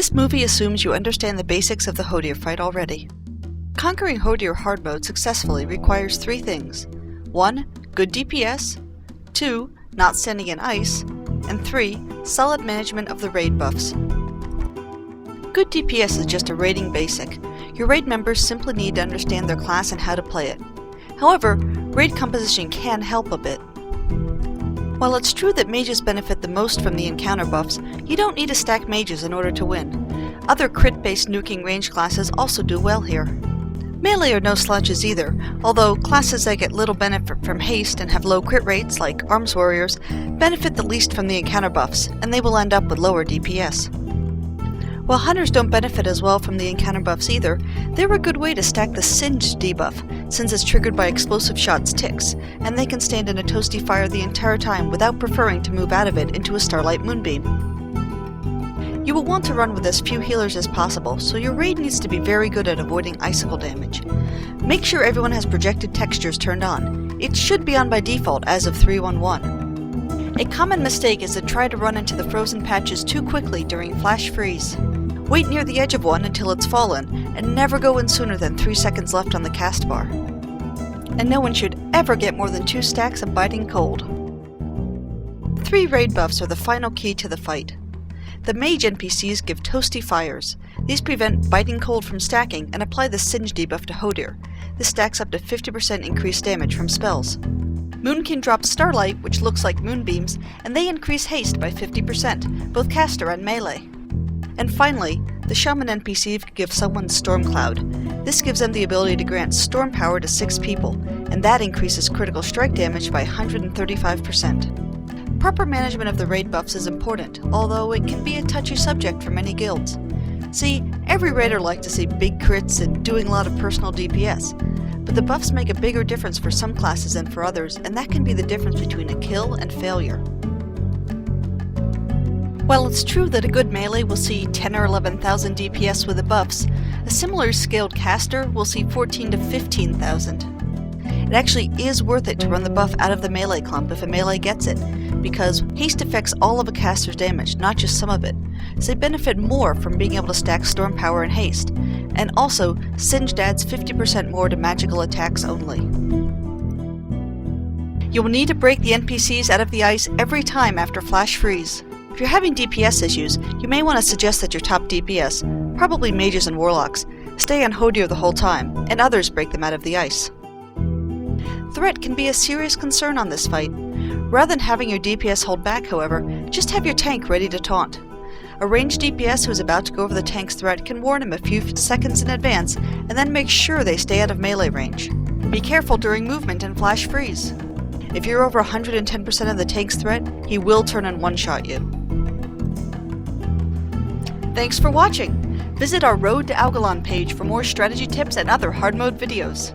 This movie assumes you understand the basics of the Hodir fight already. Conquering Hodir hard mode successfully requires 3 things. 1. Good DPS, 2. Not standing in ice, and 3. Solid management of the raid buffs. Good DPS is just a raiding basic. Your raid members simply need to understand their class and how to play it. However, raid composition can help a bit. While it's true that mages benefit the most from the encounter buffs, you don't need to stack mages in order to win. Other crit-based nuking range classes also do well here. Melee are no slouches either, although classes that get little benefit from haste and have low crit rates, like arms warriors, benefit the least from the encounter buffs, and they will end up with lower DPS. While hunters don't benefit as well from the encounter buffs either, they're a good way to stack the Singe debuff, since it's triggered by explosive shots ticks, and they can stand in a toasty fire the entire time without preferring to move out of it into a starlight moonbeam. You will want to run with as few healers as possible, so your raid needs to be very good at avoiding icicle damage. Make sure everyone has projected textures turned on. It should be on by default as of 3.1.1. A common mistake is to try to run into the frozen patches too quickly during flash freeze. Wait near the edge of one until it's fallen, and never go in sooner than 3 seconds left on the cast bar. And no one should ever get more than 2 stacks of biting cold. 3 raid buffs are the final key to the fight. The mage NPCs give toasty fires. These prevent biting cold from stacking and apply the Singe debuff to Hodir. This stacks up to 50% increased damage from spells. Moonkin drops Starlight, which looks like moonbeams, and they increase haste by 50%, both caster and melee. And finally, the Shaman NPC gives someone Stormcloud. This gives them the ability to grant storm power to 6 people, and that increases critical strike damage by 135%. Proper management of the raid buffs is important, although it can be a touchy subject for many guilds. See, every raider likes to see big crits and doing a lot of personal DPS, but the buffs make a bigger difference for some classes than for others, and that can be the difference between a kill and failure. While it's true that a good melee will see 10 or 11,000 DPS with the buffs, a similar scaled caster will see 14 to 15,000. It actually is worth it to run the buff out of the melee clump if a melee gets it, because haste affects all of a caster's damage, not just some of it, so they benefit more from being able to stack storm power and haste, and also Singed adds 50% more to magical attacks only. You will need to break the NPCs out of the ice every time after flash freeze. If you're having DPS issues, you may want to suggest that your top DPS, probably mages and warlocks, stay on Hodir the whole time, and others break them out of the ice. Threat can be a serious concern on this fight. Rather than having your DPS hold back, however, just have your tank ready to taunt. A ranged DPS who is about to go over the tank's threat can warn him a few seconds in advance, and then make sure they stay out of melee range. Be careful during movement and flash freeze. If you're over 110% of the tank's threat, he will turn and one-shot you. Thanks for watching! Visit our Road to Algalon page for more strategy tips and other hard mode videos.